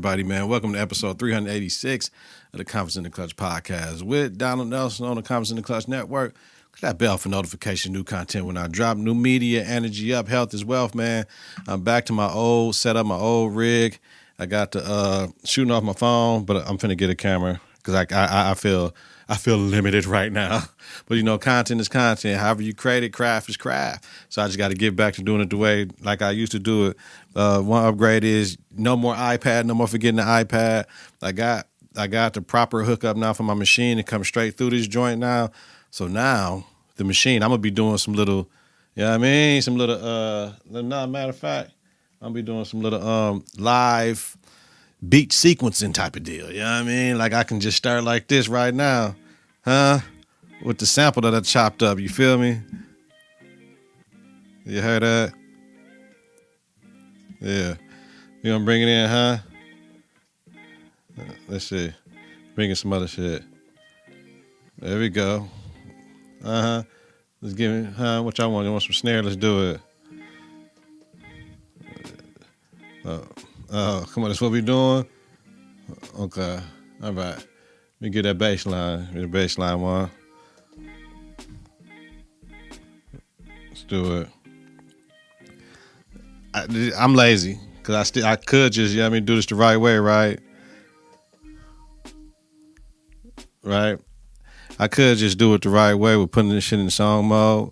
everybody, man? Welcome to episode 386 of the Confidence in the Klutch Podcast with Donald Nelson on the Confidence in the Klutch Network. Click that bell for notification, new content when I drop. New media, energy up, health is wealth, man. I'm back to my old setup, my old rig. I got the shooting off my phone, but I'm finna get a camera because I feel limited right now. But, you know, content is content. However you create it, craft is craft. So I just got to get back to doing it the way like I used to do it. One upgrade is no more iPad, no more forgetting the iPad. I got the proper hookup now for my machine to come straight through this joint now. So now the machine, I'm going to be doing some little, you know what I mean? Some little, matter of fact, I'm going to be doing some little live beat sequencing type of deal. You know what I mean? Like I can just start like this right now. Huh? With the sample that I chopped up. You feel me? You heard that? Yeah. You gonna bring it in, huh? Let's see. Bring in some other shit. There we go. Let's give me, what y'all want? You want some snare? Let's do it. Oh, come on, that's what we doing? Okay. All right. Let me get that bass line. Get the bass line one. Let's do it. I'm lazy because I could just, you know what I mean, do this the right way, right? Right? I could just do it the right way with putting this shit in song mode,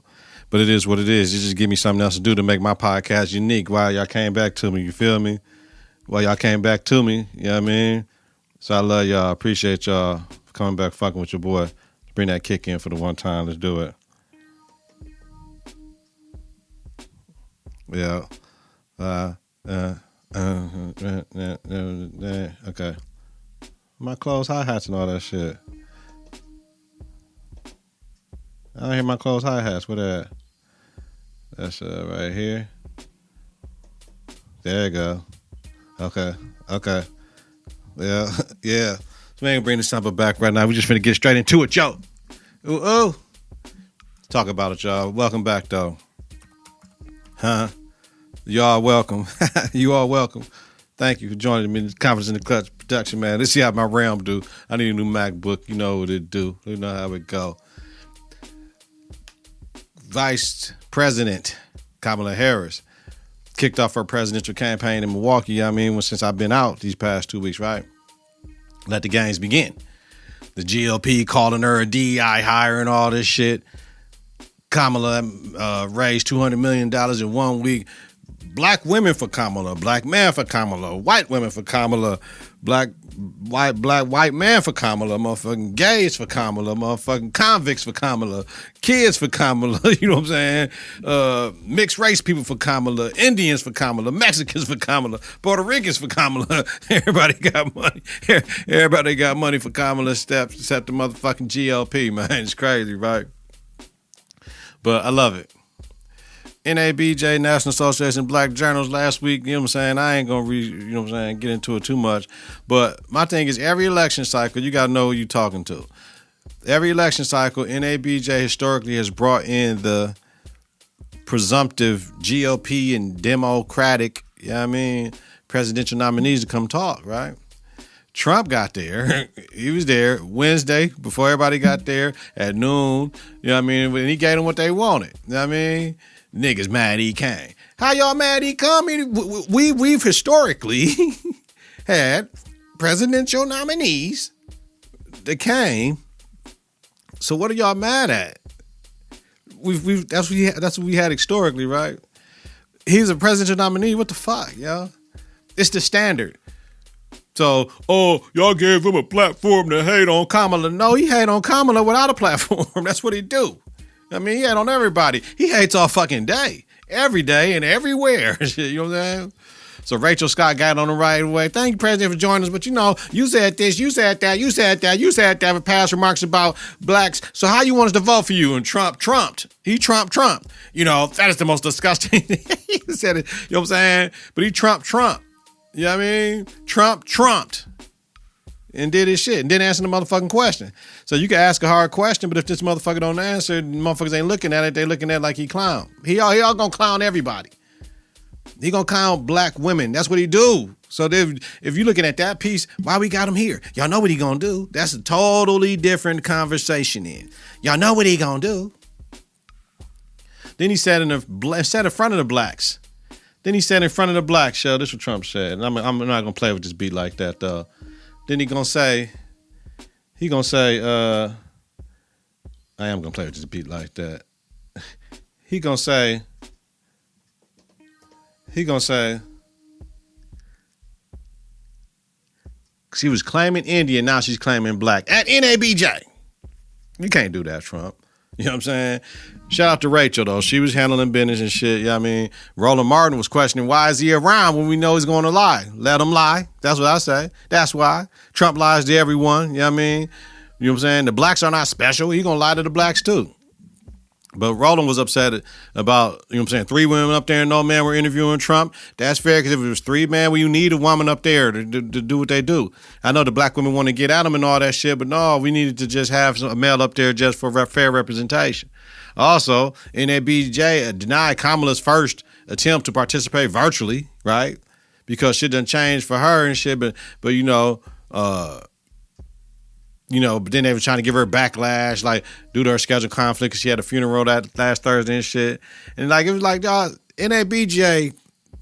but it is what it is. It just give me something else to do to make my podcast unique while y'all came back to me, you feel me? While y'all came back to me, you know what I mean? So I love y'all. Appreciate y'all for coming back fucking with your boy. Bring that kick in for the one time. Let's do it. Yeah. Okay. My closed hi-hats and all that shit. I don't hear my closed hi-hats. Where that? That's right here. There you go. Okay. Yeah. So we ain't gonna bring this sample back right now. We just finna get straight into it, yo. Ooh. Talk about it, y'all. Welcome back, though. Huh? Y'all welcome. You all welcome. Thank you for joining me in the Confidence in the Klutch production, man. Let's see how my RAM do. I need a new MacBook. You know what it do. You know how it go. Vice President Kamala Harris kicked off her presidential campaign in Milwaukee, since I've been out these past 2 weeks, right? Let the games begin. The GOP calling her a DEI hire and all this shit. Kamala raised $200 million in 1 week. Black women for Kamala, black man for Kamala, white women for Kamala, white man for Kamala, motherfucking gays for Kamala, motherfucking convicts for Kamala, kids for Kamala, you know what I'm saying? Mixed race people for Kamala, Indians for Kamala, Mexicans for Kamala, Puerto Ricans for Kamala. Everybody got money. Everybody got money for Kamala except the motherfucking GLP, man. It's crazy, right? But I love it. NABJ, National Association of Black Journals, last week, you know what I'm saying? I ain't going to get into it too much. But my thing is every election cycle, you got to know who you're talking to. Every election cycle, NABJ historically has brought in the presumptive GOP and Democratic, presidential nominees to come talk, right? Trump got there. He was there Wednesday before everybody got there at noon, and he gave them what they wanted, Niggas mad he came. How y'all mad he come? We've historically had presidential nominees that came. So what are y'all mad at? That's what we had historically, right? He's a presidential nominee. What the fuck, y'all? It's the standard. So, y'all gave him a platform to hate on Kamala. No, he hate on Kamala without a platform. That's what he do. He hate on everybody. He hates all fucking day. Every day and everywhere. You know what I'm saying? So Rachel Scott got on the right way. Thank you, President, for joining us. But, you said this, you said that, you said with past remarks about blacks. So how you want us to vote for you? And Trump trumped. He Trump. That is the most disgusting thing. He said it. You know what I'm saying? But he Trump. You know what I mean? Trump trumped. And did his shit and didn't answer the motherfucking question. So you can ask a hard question, but if this motherfucker don't answer, motherfuckers ain't looking at it. They looking at it like he clown. He all gonna clown everybody. He gonna count black women. That's what he do. So if you're looking at that piece, why we got him here? Y'all know what he gonna do. That's a totally different conversation in. Y'all know what he gonna do. Then he said in front of the blacks. Then he said in front of the blacks, show, this is what Trump said. And I'm not gonna play with this beat like that though. Then he gonna say, I am gonna play with this beat like that. He gonna say, she was claiming Indian, now she's claiming black at NABJ. You can't do that, Trump. You know what I'm saying? Shout out to Rachel, though. She was handling business and shit. You know what I mean? Roland Martin was questioning, why is he around when we know he's going to lie? Let him lie. That's what I say. That's why. Trump lies to everyone. You know what I mean? You know what I'm saying? The blacks are not special. He's going to lie to the blacks, too. But Roland was upset about, you know what I'm saying, 3 women up there and no man were interviewing Trump. That's fair, because if it was 3 men, well, you need a woman up there to do what they do. I know the black women want to get at them and all that shit, but no, we needed to just have a male up there just for fair representation. Also, NABJ denied Kamala's first attempt to participate virtually, right? Because shit done changed for her and shit, but but then they were trying to give her backlash, like, due to her schedule conflict, because she had a funeral that last Thursday and shit. And, like, it was like, dog, NABJ,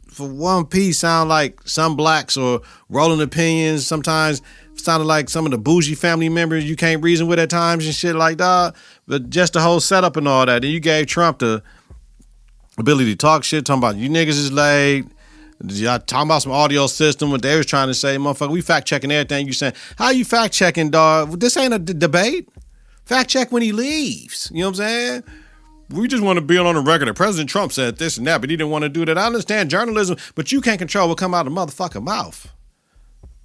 for one piece, sound like some blacks or rolling opinions. Sometimes sounded like some of the bougie family members you can't reason with at times and shit like that. But just the whole setup and all that. And you gave Trump the ability to talk shit, talking about you niggas is laid. Y'all talking about some audio system, what they was trying to say, motherfucker, we fact checking everything you saying. How you fact checking, dog? This ain't a debate. Fact check when he leaves. You know what I'm saying? We just want to be on the record that President Trump said this and that, but he didn't want to do that. I understand journalism, but you can't control what come out of the motherfucking mouth.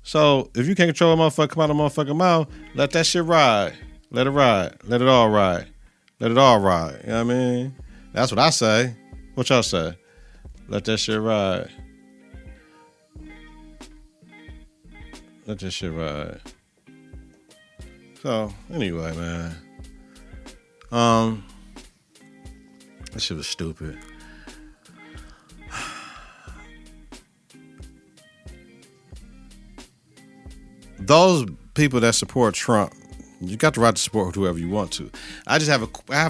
So if you can't control what motherfucker come out of the motherfucking mouth, let that shit ride. Let it ride. Let it all ride. Let it all ride. You know what I mean? That's what I say. What y'all say? Let that shit ride. Let that shit ride. So, anyway, man. That shit was stupid. Those people that support Trump, you got the right to support whoever you want to. I have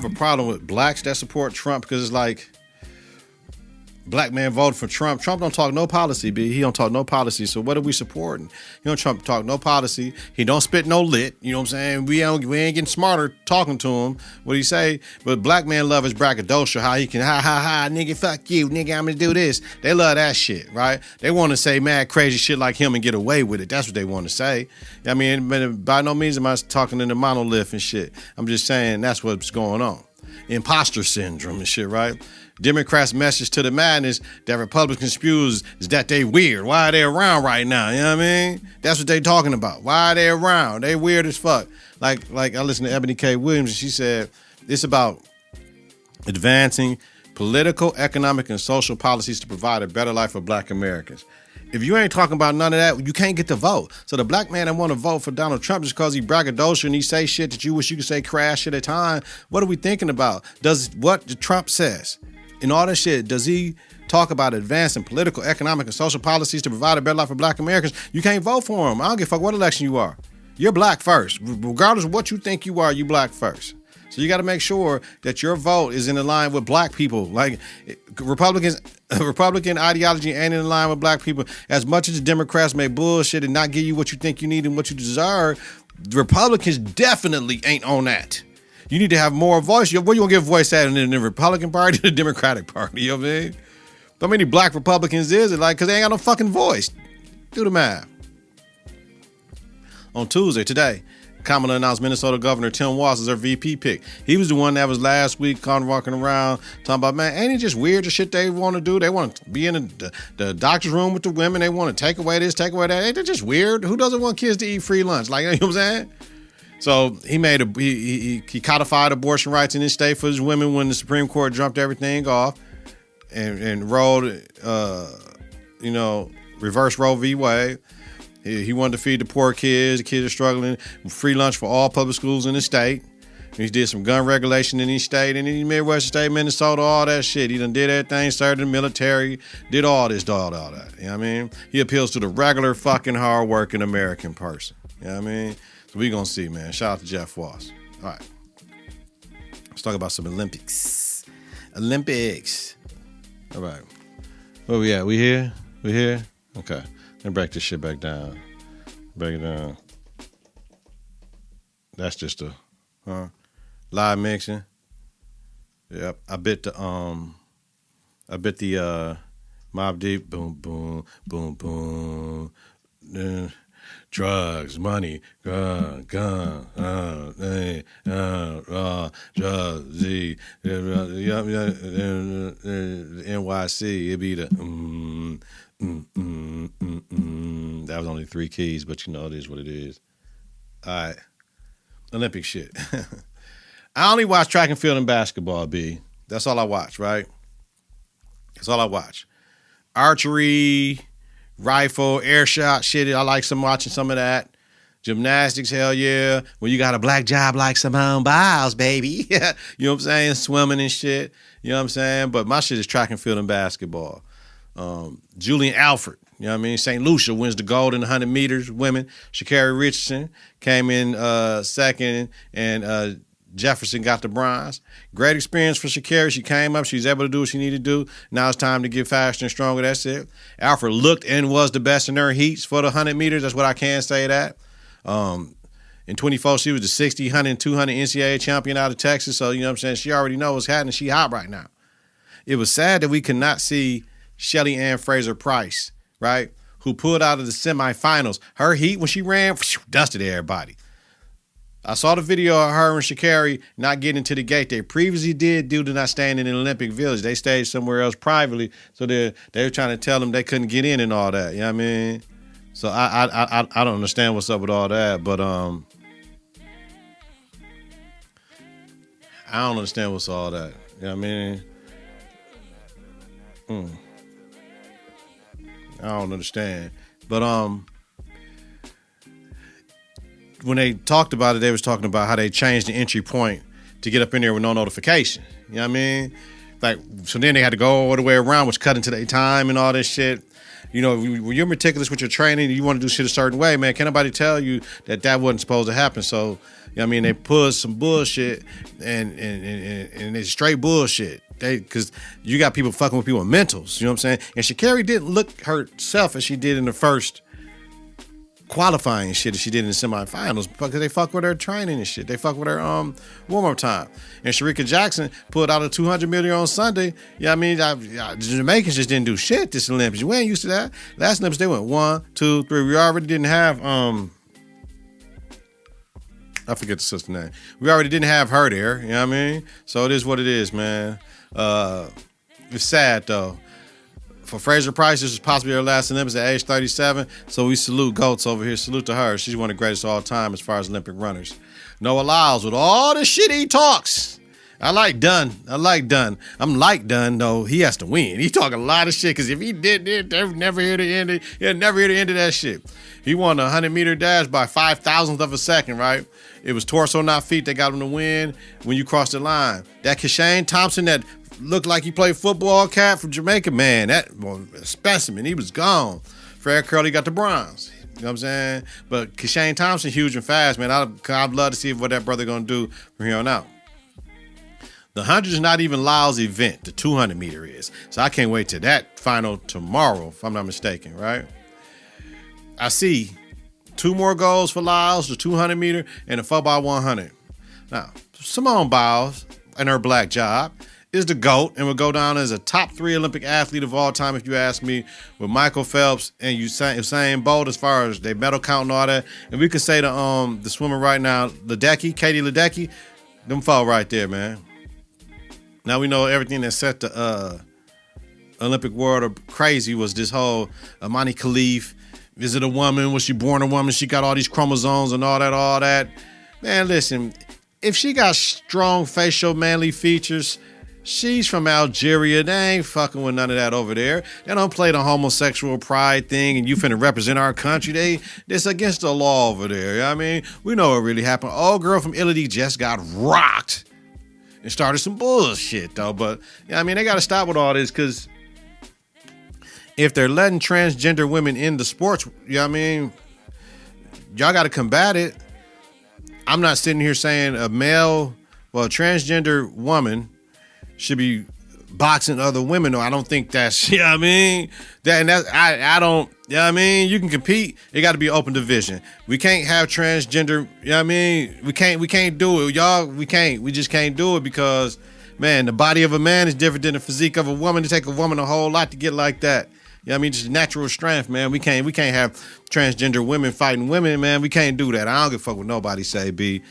a problem with blacks that support Trump, because it's like, black man voted for Trump. Trump don't talk no policy, B. He don't talk no policy. So what are we supporting? He don't Trump talk no policy. He don't spit no lit. You know what I'm saying? We ain't getting smarter talking to him. What he say? But black man love his braggadocio. How he can nigga, fuck you, nigga, I'm gonna do this. They love that shit, right? They want to say mad crazy shit like him and get away with it. That's what they want to say. I mean, by no means am I talking in the monolith and shit. I'm just saying that's what's going on. Imposter syndrome and shit, right? Democrats' message to the madness that Republicans spews is that they weird. Why are they around right now? You know what I mean? That's what they talking about. Why are they around? They weird as fuck. Like I listened to Ebony K. Williams, and she said it's about advancing political, economic, and social policies to provide a better life for black Americans. If you ain't talking about none of that, you can't get the vote. So the black man that want to vote for Donald Trump just because he braggadocio and he say shit that you wish you could say crash at a time, what are we thinking about? Does what Trump says and all that shit, does he talk about advancing political, economic, and social policies to provide a better life for black Americans? You can't vote for him. I don't give a fuck what election you are. You're black first. Regardless of what you think you are, you black first. So you got to make sure that your vote is in line with black people. Like Republican ideology ain't in line with black people. As much as the Democrats may bullshit and not give you what you think you need and what you deserve, the Republicans definitely ain't on that. You need to have more voice. Where you gonna give voice at in the Republican Party or the Democratic Party? You know what I mean? How many black Republicans is it? Like, because they ain't got no fucking voice. Do the math. On Tuesday, today, Kamala announced Minnesota Governor Tim Walz as her VP pick. He was the one that was last week walking around talking about, man, ain't it just weird the shit they want to do? They want to be in the doctor's room with the women. They want to take away this, take away that. Ain't it just weird? Who doesn't want kids to eat free lunch? Like, you know what I'm saying? So he codified abortion rights in his state for his women when the Supreme Court jumped everything off and rolled, reverse Roe v. Wade. He wanted to feed the poor kids. The kids are struggling. Free lunch for all public schools in the state. He did some gun regulation in each state, and in Midwestern state, Minnesota, all that shit. He done did everything, started in the military, did all this, all that. You know what I mean? He appeals to the regular fucking hard-working American person. You know what I mean? So we gonna see, man. Shout out to Jeff Walz. All right. Let's talk about some Olympics. All right. Where we at? We here? We here? Okay. Let me break this shit back down. Break it down. That's just a live mixing. Yep. I bet the Mobb Deep boom boom boom boom. Drugs, money, gun, drugs, Z, NYC. It'd be the That was only 3 keys, but you know it is what it is. All right, Olympic shit. I only watch track and field and basketball, B. That's all I watch, right? That's all I watch. Archery, rifle, air shot, shit. I like watching some of that. Gymnastics, hell yeah. When you got a black job like Simone Biles, baby. You know what I'm saying? Swimming and shit. You know what I'm saying? But my shit is track and field and basketball. Julian Alford, you know what I mean? St. Lucia wins the gold in the 100 meters women. Sha'Carri Richardson came in second, and Jefferson got the bronze. Great experience for Sha'Carri. She came up. She was able to do what she needed to do. Now it's time to get faster and stronger. That's it. Alfred looked and was the best in her heats for the 100 meters. That's what I can say that. In 24, she was the 60, 100, and 200 NCAA champion out of Texas. So, you know what I'm saying? She already knows what's happening. She hot right now. It was sad that we could not see Shelly Ann Fraser-Price, right, who pulled out of the semifinals. Her heat, when she ran, dusted everybody. I saw the video of her and Sha'Carri not getting to the gate. They previously did due to not staying in the Olympic Village. They stayed somewhere else privately, so they were trying to tell them they couldn't get in and all that. You know what I mean? So I don't understand what's up with all that, but I don't understand what's all that. You know what I mean? I don't understand. But when they talked about it, they was talking about how they changed the entry point to get up in there with no notification. You know what I mean? Like, so then they had to go all the way around, which cut into their time and all this shit. You know, when you're meticulous with your training, you want to do shit a certain way, man. Can't nobody tell you that wasn't supposed to happen. So, you know what I mean? They pulled some bullshit and it's straight bullshit. Because you got people fucking with people with mentals, you know what I'm saying? And Sha'Carri didn't look herself as she did in the first qualifying shit as she did in the semifinals, because they fuck with her training and shit. They fuck with her warm-up time. And Shericka Jackson pulled out a 200 million on Sunday. You know what I mean? The Jamaicans just didn't do shit this Olympics. We ain't used to that. Last Olympics, they went 1, 2, 3. We already didn't have, I forget the sister's name. We already didn't have her there, you know what I mean? So it is what it is, man. It's sad, though. For Fraser-Price, this was possibly her last Olympics at age 37, so we salute GOATs over here. Salute to her. She's one of the greatest of all time as far as Olympic runners. Noah Lyles, with all the shit he talks. I like Dunn. I'm like Dunn, though. He has to win. He talking a lot of shit, because if he did, they would never hear the end. He'll never hear the end of that shit. He won a 100-meter dash by 5,000th of a second, right? It was torso, not feet, that got him to win when you crossed the line. That Keshane Thompson that looked like he played football cat from Jamaica, man, that specimen, he was gone. Fred Curley got the bronze. You know what I'm saying? But Keshane Thompson, huge and fast, man. I'd love to see what that brother gonna do from here on out. The 100 is not even Lyle's event. The 200 meter is. So I can't wait till that final tomorrow, if I'm not mistaken, right? I see 2 more goals for Lyles, the 200 meter and the 4x100. Now, Simone Biles and her black job is the GOAT and will go down as a top 3 Olympic athlete of all time, if you ask me, with Michael Phelps and Usain Bolt as far as their medal count and all that. And we could say the swimmer right now, Katie Ledecky, them fall right there, man. Now we know everything that set the Olympic world crazy was this whole Imane Khalif. Is it a woman? Was she born a woman? She got all these chromosomes and all that. Man, listen, if she got strong facial manly features, She's from Algeria. They ain't fucking with none of that over there. They don't play the homosexual pride thing and you finna represent our country. It's against the law over there. I mean, we know what really happened. Old girl from Italy just got rocked and started some bullshit, though. But, yeah, I mean, they got to stop with all this because if they're letting transgender women in the sports, you know what I mean, y'all got to combat it. I'm not sitting here saying a transgender woman should be boxing other women. Or I don't think that's, you know what I mean? I don't, you know what I mean? You can compete. It got to be open division. We can't have transgender, you know what I mean? We can't do it. Y'all, we just can't do it because, man, the body of a man is different than the physique of a woman. It take a woman a whole lot to get like that. You know what I mean? Just natural strength, man. We can't have transgender women fighting women, man. We can't do that. I don't give a fuck what nobody say, B.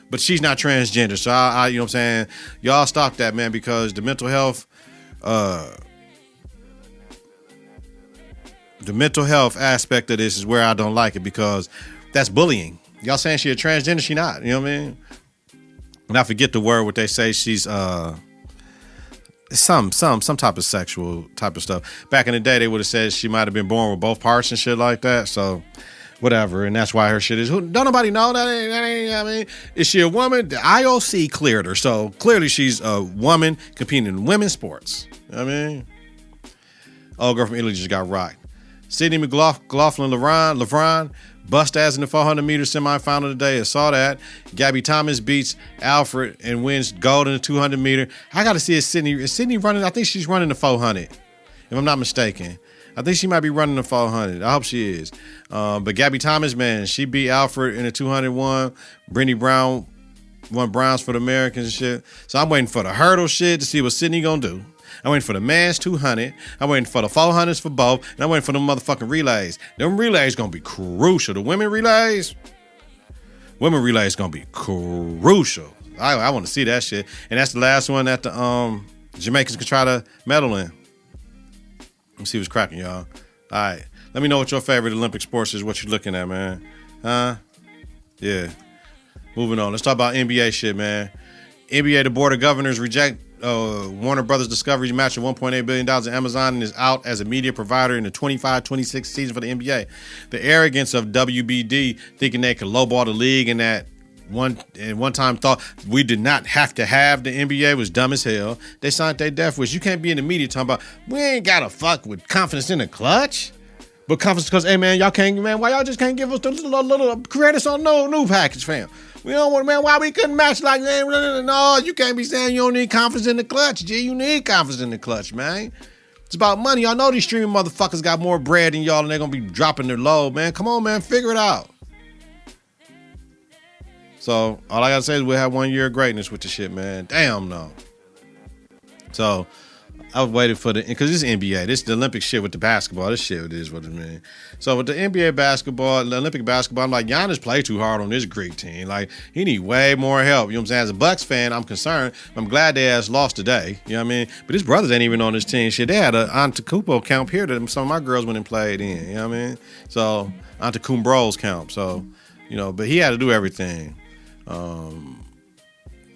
But she's not transgender, so I you know what I'm saying? Y'all stop that, man, because the mental health aspect of this is where I don't like it because that's bullying. Y'all saying she a transgender, she not, you know what I mean? And I forget the word what they say she's some type of sexual type of stuff. Back in the day they would have said she might have been born with both parts and shit like that, so whatever, and that's why her shit is. Don't nobody know that ain't. I mean, is she a woman? The IOC cleared her, so clearly she's a woman competing in women's sports. You know what I mean, old girl from Italy just got rocked. Sydney McLaughlin-Lavron bust ass in the 400 meter semifinal today. I saw that. Gabby Thomas beats Alfred and wins gold in the 200 meter. I got to see Sydney. Is Sydney running? I think she's running the 400, if I'm not mistaken. I think she might be running the 400. I hope she is. But Gabby Thomas, man, she beat Alfred in the 201. Brittany Brown won bronze for the Americans and shit. So I'm waiting for the hurdle shit to see what Sydney gonna do. I'm waiting for the men's 200. I'm waiting for the 400s for both. And I'm waiting for them motherfucking relays. Them relays gonna be crucial. The women relays gonna be crucial. I want to see that shit. And that's the last one that the Jamaicans could try to medal in. Let's see what's cracking, y'all. All right. Let me know what your favorite Olympic sports is, what you're looking at, man. Huh? Yeah. Moving on. Let's talk about NBA shit, man. NBA, the Board of Governors reject Warner Brothers Discovery's match of $1.8 billion in Amazon and is out as a media provider in the 25-26 season for the NBA. The arrogance of WBD thinking they could lowball the league and that one time thought we did not have to have the NBA was dumb as hell. They signed their death wish. You can't be in the media talking about we ain't gotta fuck with confidence in the clutch. But confidence because, hey man, y'all can't, man, why y'all just can't give us the little create us on no new package, fam? We don't want, man, why we couldn't match like that? No, you can't be saying you don't need confidence in the clutch, G. You need confidence in the clutch, man. It's about money. Y'all know these streaming motherfuckers got more bread than y'all and they're gonna be dropping their load, man. Come on, man, figure it out. So all I gotta say is we'll have 1 year of greatness with the shit, man. Damn no. So I was waiting for because this is NBA. This is the Olympic shit with the basketball. This shit is what it means. So with the NBA basketball, the Olympic basketball, I'm like, Giannis played too hard on this Greek team. Like, he need way more help. You know what I'm saying? As a Bucks fan, I'm concerned. I'm glad they ass lost today. You know what I mean? But his brothers ain't even on this team. Shit, they had an Antetokounmpo camp here that some of my girls went and played in. You know what I mean? So Antetokounmpo's camp. So, you know, but he had to do everything.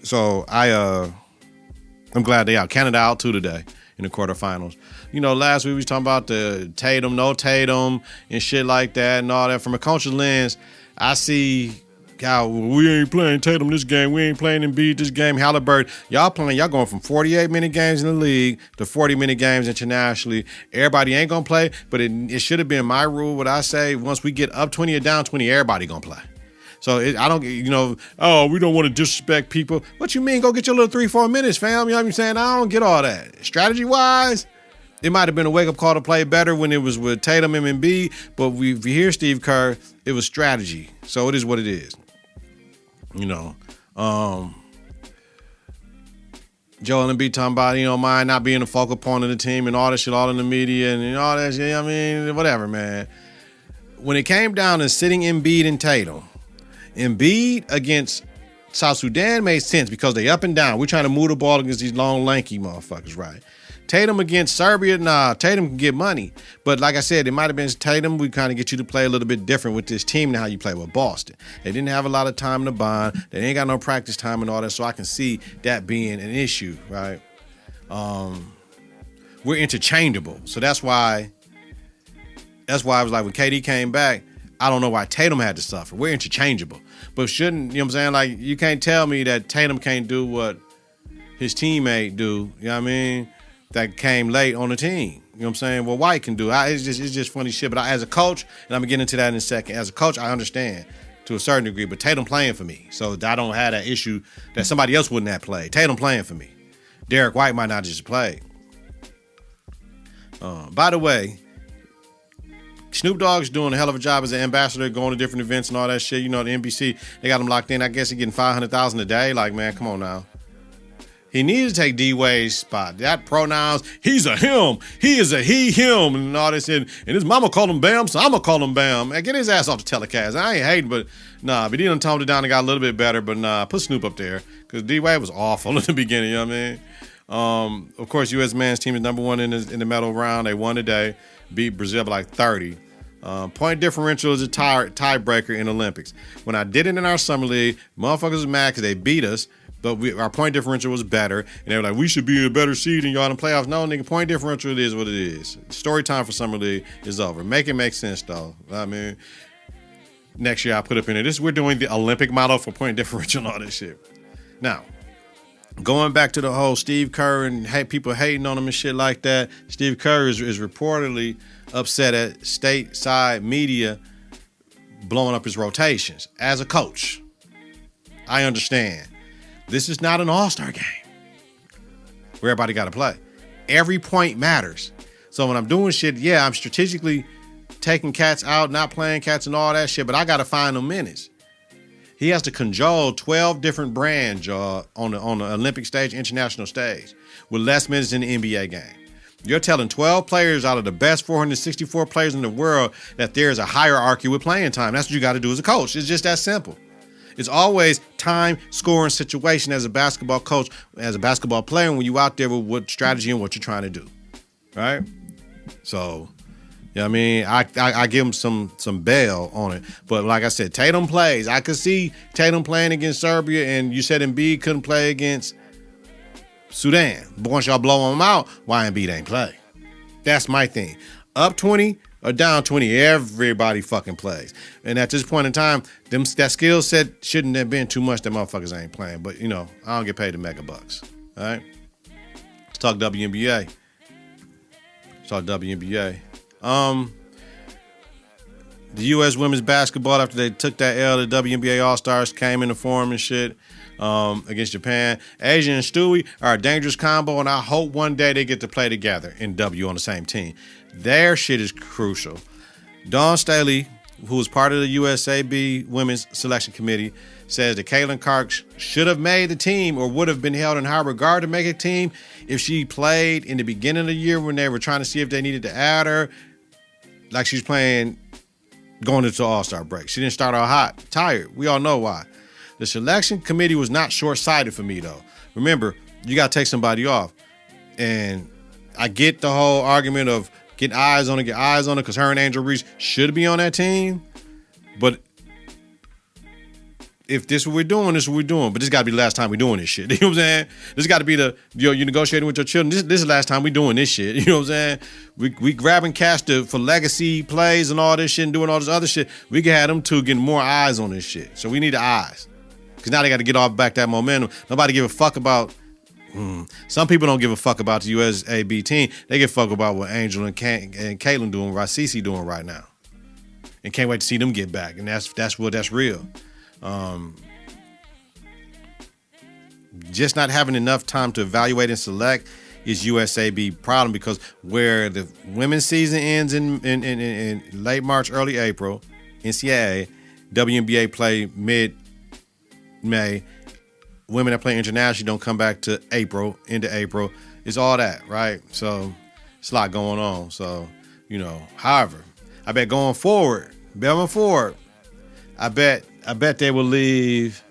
So I'm glad they out. Canada out too today in the quarterfinals. You know, last week we was talking about the Tatum, no Tatum and shit like that and all that. From a coach's lens, I see how we ain't playing Tatum this game. We ain't playing Embiid this game. Halliburton, y'all going from 48-minute games in the league to 40-minute games internationally. Everybody ain't gonna play, but it should have been my rule. What I say, once we get up 20 or down 20, everybody gonna play. So I don't, you know, oh, we don't want to disrespect people. What you mean? Go get your little 3-4 minutes, fam. You know what I'm saying? I don't get all that. Strategy-wise, it might have been a wake-up call to play better when it was with Tatum and Embiid, but we hear Steve Kerr, it was strategy. So it is what it is. You know, Joel Embiid talking about, you know, mine not being the focal point of the team and all that shit all in the media and all that shit. I mean, whatever, man. When it came down to sitting Embiid and Tatum, Embiid against South Sudan made sense because they up and down. We're trying to move the ball against these long, lanky motherfuckers, right? Tatum against Serbia, nah, Tatum can get money. But like I said, it might have been Tatum. We kind of get you to play a little bit different with this team than how you play with Boston. They didn't have a lot of time to bond. They ain't got no practice time and all that, so I can see that being an issue, right? We're interchangeable. So that's why I was like, when KD came back, I don't know why Tatum had to suffer. We're interchangeable. But shouldn't, you know what I'm saying? Like, you can't tell me that Tatum can't do what his teammate do, you know what I mean, that came late on the team. You know what I'm saying? Well, White can do. It's just funny shit. But as a coach, and I'm going to get into that in a second, as a coach, I understand to a certain degree, but Tatum playing for me. So I don't have that issue that somebody else wouldn't have played. Tatum playing for me. Derek White might not just play. By the way, Snoop Dogg's doing a hell of a job as an ambassador, going to different events and all that shit. You know, the NBC, they got him locked in. I guess he's getting $500,000 a day. Like, man, come on now. He needs to take D-Wade's spot. That pronouns, he's a him. He is a he, him, and all this. And his mama called him Bam, so I'm going to call him Bam. Man, get his ass off the telecast. I ain't hating, but nah. But he done toned it down and got a little bit better. But nah, put Snoop up there. Because D-Wade was awful in the beginning, you know what I mean? Of course, U.S. men's team is number one in the medal round. They won today. Beat Brazil by like 30. Point differential is a tiebreaker in Olympics. When I did it in our summer league, motherfuckers was mad because they beat us. But our point differential was better. And they were like, we should be in a better seed than y'all in the playoffs. No, nigga, point differential, it is what it is. Story time for Summer League is over. Make it make sense, though. I mean, next year I'll put up in it. We're doing the Olympic model for point differential and all this shit. Now, going back to the whole Steve Kerr and people hating on him and shit like that, Steve Kerr is reportedly upset at stateside media blowing up his rotations. As a coach, I understand. This is not an all-star game where everybody got to play. Every point matters. So when I'm doing shit, yeah, I'm strategically taking cats out, not playing cats and all that shit, but I got to find them minutes. He has to cajole 12 different brands on the Olympic stage, international stage, with less minutes in the NBA game. You're telling 12 players out of the best 464 players in the world that there's a hierarchy with playing time. That's what you got to do as a coach. It's just that simple. It's always time, scoring situation as a basketball coach, as a basketball player, when you out there with what strategy and what you're trying to do, right? So, you know what I mean? I give him some bail on it. But like I said, Tatum plays. I could see Tatum playing against Serbia, and you said Embiid couldn't play against Sudan. But once y'all blow them out, why Embiid ain't play? That's my thing. Up 20 or down 20, everybody fucking plays. And at this point in time, that skill set shouldn't have been too much that motherfuckers ain't playing. But, you know, I don't get paid the mega bucks. All right? Let's talk WNBA. The U.S. women's basketball, after they took that L, the WNBA All-Stars came into form and shit against Japan. Asia and Stewie are a dangerous combo, and I hope one day they get to play together in W on the same team. Their shit is crucial. Dawn Staley, who was part of the USAB Women's Selection Committee, says that Caitlin Clark should have made the team or would have been held in high regard to make a team if she played in the beginning of the year when they were trying to see if they needed to add her, like she's playing going into All-Star break. She didn't start out hot, tired. We all know why. The selection committee was not short-sighted for me, though. Remember, you got to take somebody off. And I get the whole argument of get eyes on her, because her and Angel Reese should be on that team. But if this is what we're doing, this is what we're doing. But this got to be the last time we're doing this shit. You know what I'm saying? This got to be you're negotiating with your children. This is the last time we're doing this shit. You know what I'm saying? We grabbing cash for legacy plays and all this shit and doing all this other shit. We can have them two getting more eyes on this shit. So we need the eyes. Because now they got to get off back that momentum. Nobody give a fuck about... Some people don't give a fuck about the USAB team. They give a fuck about what Angel and Caitlin doing, what Cece doing right now. And can't wait to see them get back. And that's real. Just not having enough time to evaluate and select is USAB problem, because where the women's season ends in late March, early April, NCAA, WNBA play mid-May. Women that play internationally don't come back to into April. It's all that, right? So it's a lot going on. So, you know, however, I bet going forward, I bet they will leave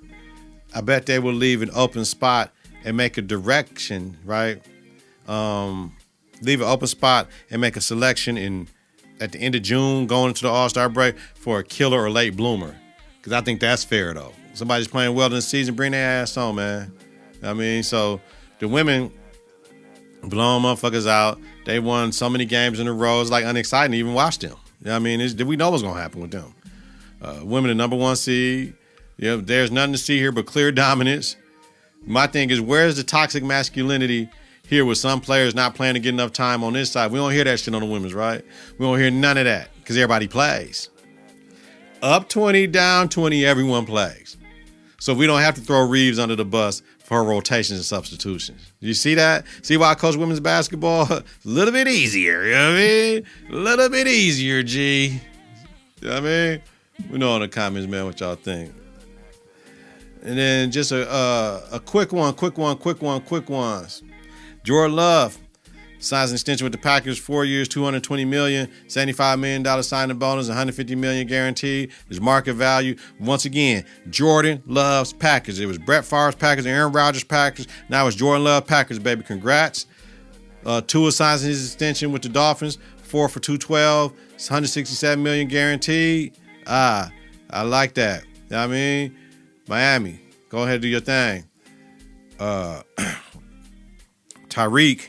an open spot and make a direction, right? Leave an open spot and make a selection at the end of June, going into the All-Star break for a killer or late bloomer. Because I think that's fair, though. Somebody's playing well in the season, bring their ass on, man. I mean, so the women blowing motherfuckers out. They won so many games in a row. It's like unexciting to even watch them. You know what I mean? We know what's going to happen with them. Women the number 1 seed. Yeah, there's nothing to see here but clear dominance. My thing is, where's the toxic masculinity here with some players not playing to get enough time on this side? We don't hear that shit on the women's, right? We don't hear none of that because everybody plays. Up 20, down 20, everyone plays. So we don't have to throw Reeves under the bus for rotations and substitutions. You see that? See why I coach women's basketball? A little bit easier, you know what I mean? A little bit easier, G. You know what I mean? We know in the comments, man, what y'all think. And then just a quick ones. Jordan Love signs an extension with the Packers, 4 years, $220 million, $75 million signing bonus, $150 million guaranteed. There's market value. Once again, Jordan Love's Packers. It was Brett Favre's Packers, Aaron Rodgers' Packers. Now it's Jordan Love Packers, baby. Congrats. Tua signs his extension with the Dolphins, 4 for $212, $167 million guaranteed. I like that. You know what I mean? Miami, go ahead and do your thing. Tyreek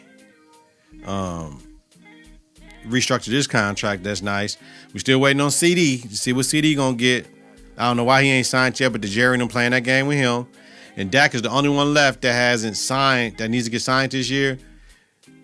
restructured his contract. That's nice. We still waiting on CD to see what CD gonna get. I don't know why he ain't signed yet, but the Jerry and them playing that game with him. And Dak is the only one left that hasn't signed, that needs to get signed this year.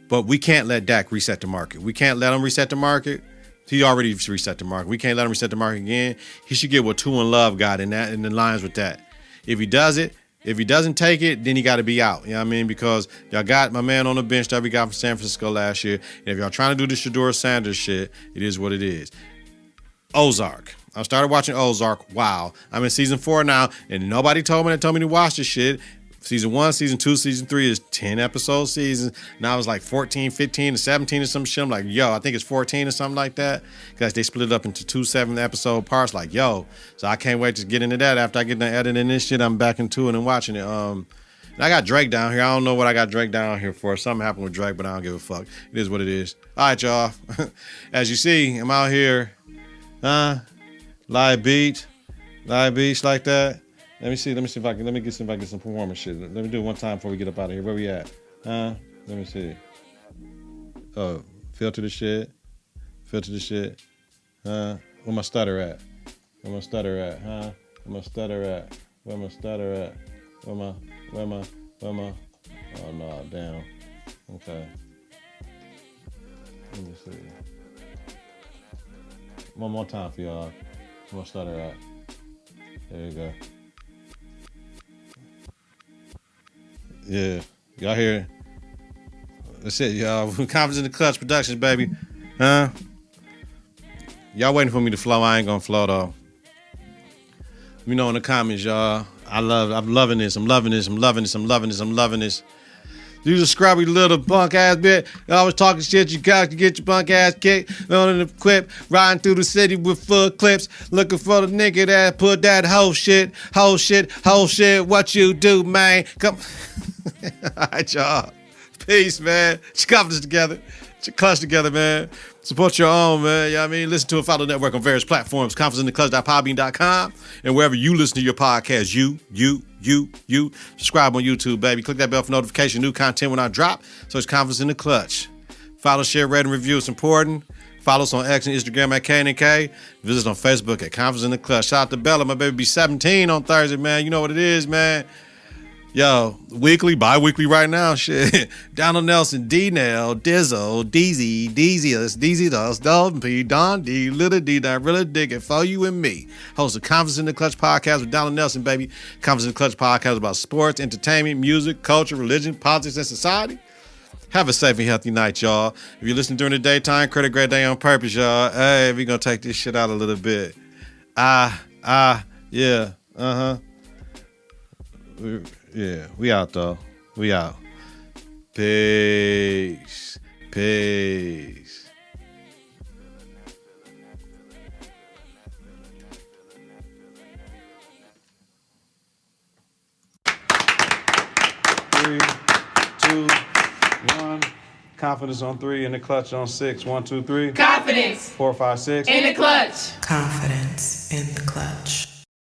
But we can't let Dak reset the market. We can't let him reset the market. He already reset the market. We can't let him reset the market again. He should get what Tua and Love got in the lines with that. If he does it, if he doesn't take it, then he got to be out. You know what I mean? Because y'all got my man on the bench that we got from San Francisco last year. And if y'all trying to do the Shedeur Sanders shit, it is what it is. Ozark. I started watching Ozark. Wow. I'm in season 4 now, and nobody told me to watch this shit. Season 1, season 2, season 3 is 10 episode seasons. Now it's like 14, 15, or 17 or some shit. I'm like, yo, I think it's 14 or something like that. Because they split it up into 2 7-episode parts. Like, yo. So I can't wait to get into that. After I get done editing this shit, I'm back into it and watching it. And I got Drake down here. I don't know what I got Drake down here for. Something happened with Drake, but I don't give a fuck. It is what it is. All right, y'all. As you see, I'm out here. Live beach like that. Let me see if I can get some performance shit. Let me do it one time before we get up out of here. Where we at? Let me see. Oh, filter the shit. Where my stutter at? Where my stutter at? Oh no, damn. Okay. Let me see. One more time for y'all. Where my stutter at? There you go. Yeah, y'all hear it? That's it, y'all. Confidence in the Klutch Productions, baby. Y'all waiting for me to flow. I ain't gonna flow, though. Let me know in the comments, y'all. I'm loving this. You a scrubby little punk ass bitch. You always talking shit. You got to get your punk ass kicked. On the quip, riding through the city with full clips, looking for the nigga that put that whole shit. What you do, man? Come. All right, y'all. Peace, man. Get your confidence together. Get your clutch together, man. Support your own, man. You know what I mean? Listen to and follow the network on various platforms. ConfidenceInTheClutch.podbean.com. And wherever you listen to your podcast, you. Subscribe on YouTube, baby. Click that bell for notification. New content when I drop. So it's Confidence in the Klutch. Follow, share, rate, and review. It's important. Follow us on X and Instagram at KITK. Visit us on Facebook at Confidence in the Klutch. Shout out to Bella. My baby be 17 on Thursday, man. You know what it is, man. Yo, weekly, bi-weekly right now, shit. Donald Nelson, D-Nell, Dizzo, Deezus, Dalton P, Don D, Little D, Donrilla, Dig It, For You and Me. Host of Confidence in the Klutch Podcast with Donald Nelson, baby. Confidence in the Klutch Podcast about sports, entertainment, music, culture, religion, politics, and society. Have a safe and healthy night, y'all. If you're listening during the daytime, credit great day on purpose, y'all. Hey, we gonna take this shit out a little bit. Yeah, Yeah, we out, though. We out. Peace. 3, 2, 1. Confidence on 3 and the Klutch on 6. 1, 2, 3. Confidence. 4, 5, 6. In the Klutch. Confidence in the Klutch.